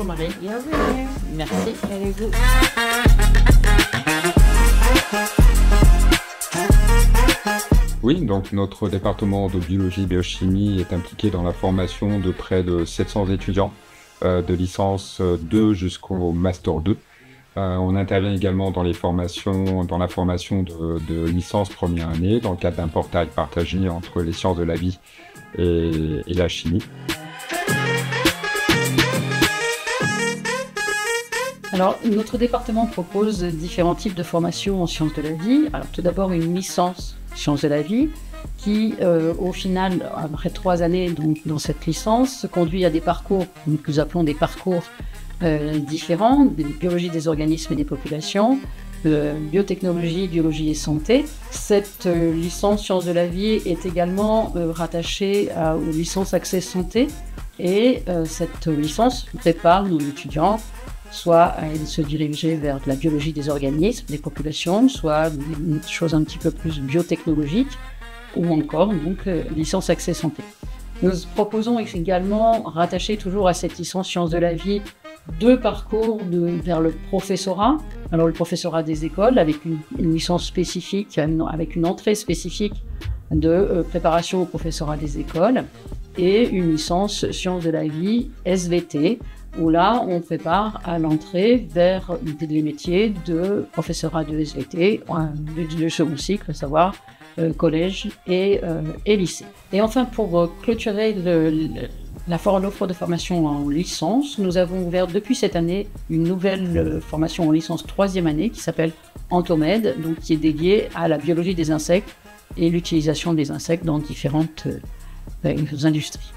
Marie. Bienvenue. Merci. Allez-vous. Oui, donc notre département de biologie et biochimie est impliqué dans la formation de près de 700 étudiants de licence 2 jusqu'au master 2. On intervient également dans la formation de licence première année dans le cadre d'un portail partagé entre les sciences de la vie et la chimie. Alors, notre département propose différents types de formations en sciences de la vie. Alors, tout d'abord, une licence sciences de la vie qui, au final, après 3 années donc, dans cette licence, se conduit à des parcours que nous appelons des parcours différents, de biologie des organismes et des populations, biotechnologie, biologie et santé. Cette licence sciences de la vie est également rattachée aux licences accès santé et cette licence prépare nos étudiants soit à se diriger vers la biologie des organismes, des populations, soit une chose un petit peu plus biotechnologique, ou encore donc licence accès santé. Nous proposons également, rattaché toujours à cette licence sciences de la vie, 2 parcours vers le professorat. Alors le professorat des écoles avec une licence spécifique, avec une entrée spécifique de préparation au professorat des écoles, et une licence sciences de la vie SVT, où là, on prépare à l'entrée vers les métiers de professorat de SVT, du second cycle, à savoir collège et lycée. Et enfin, pour clôturer l'offre de formation en licence, nous avons ouvert depuis cette année une nouvelle formation en licence 3e année qui s'appelle Entomède, donc qui est dédiée à la biologie des insectes et l'utilisation des insectes dans différentes industries.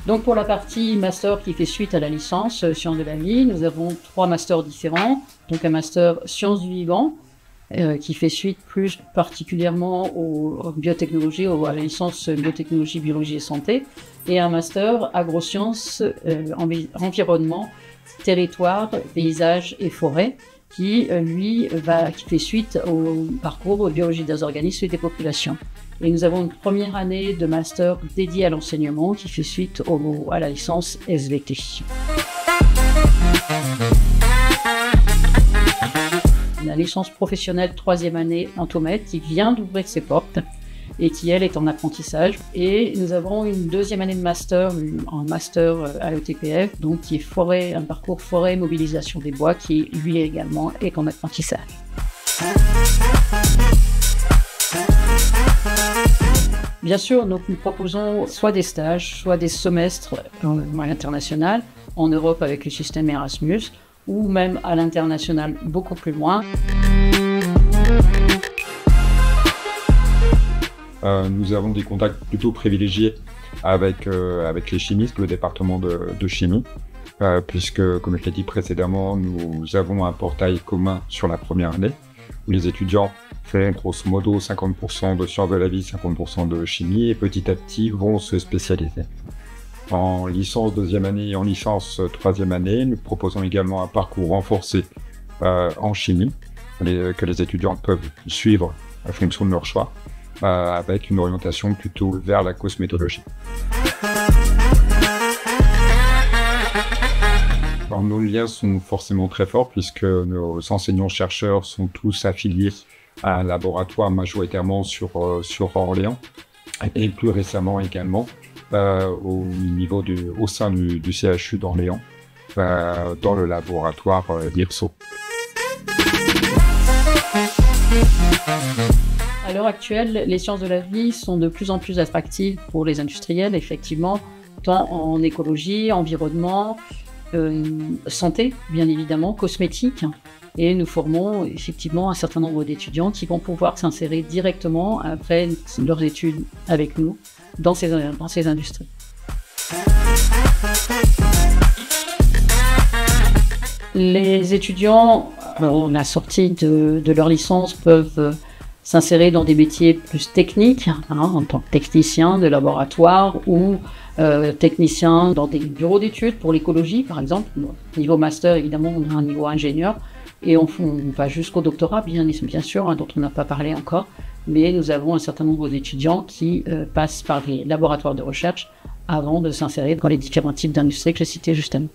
Donc pour la partie master qui fait suite à la licence sciences de la vie, nous avons 3 masters différents. Donc un master sciences du vivant qui fait suite plus particulièrement aux biotechnologies, à la licence biotechnologie, biologie et santé, et un master agrosciences, environnement, territoire, paysage et forêt qui fait suite au parcours biologie des organismes et des populations. Et nous avons une première année de master dédiée à l'enseignement qui fait suite à la licence SVT. La licence professionnelle 3e année Entomède qui vient d'ouvrir ses portes et qui, elle, est en apprentissage. Et nous avons une 2e année de master, un master à l'ETPF, donc qui est un parcours forêt mobilisation des bois qui, lui également, est en apprentissage. Bien sûr, nous proposons soit des stages, soit des semestres à l'international, en Europe avec le système Erasmus, ou même à l'international beaucoup plus loin. Nous avons des contacts plutôt privilégiés avec les chimistes, le département de chimie, puisque, comme je l'ai dit précédemment, nous avons un portail commun sur la première année, où les étudiants font grosso modo 50% de sciences de la vie, 50% de chimie, et petit à petit vont se spécialiser. En licence 2e année et en licence 3e année, nous proposons également un parcours renforcé en chimie, que les étudiants peuvent suivre en fonction de leur choix, avec une orientation plutôt vers la cosmétologie. Alors, nos liens sont forcément très forts puisque nos enseignants-chercheurs sont tous affiliés à un laboratoire majoritairement sur Orléans et plus récemment également au sein du CHU d'Orléans dans le laboratoire d'IRSO. À l'heure actuelle, les sciences de la vie sont de plus en plus attractives pour les industriels, effectivement, tant en écologie, environnement, santé, bien évidemment, cosmétique. Et nous formons effectivement un certain nombre d'étudiants qui vont pouvoir s'insérer directement après leurs études avec nous dans ces industries. Les étudiants, à la sortie de leur licence, peuvent s'insérer dans des métiers plus techniques, en tant que technicien de laboratoire ou technicien dans des bureaux d'études pour l'écologie, par exemple. Niveau master, évidemment, on a un niveau ingénieur et on va jusqu'au doctorat, bien sûr, dont on n'a pas parlé encore. Mais nous avons un certain nombre d'étudiants qui passent par les laboratoires de recherche avant de s'insérer dans les différents types d'industries que j'ai cités justement.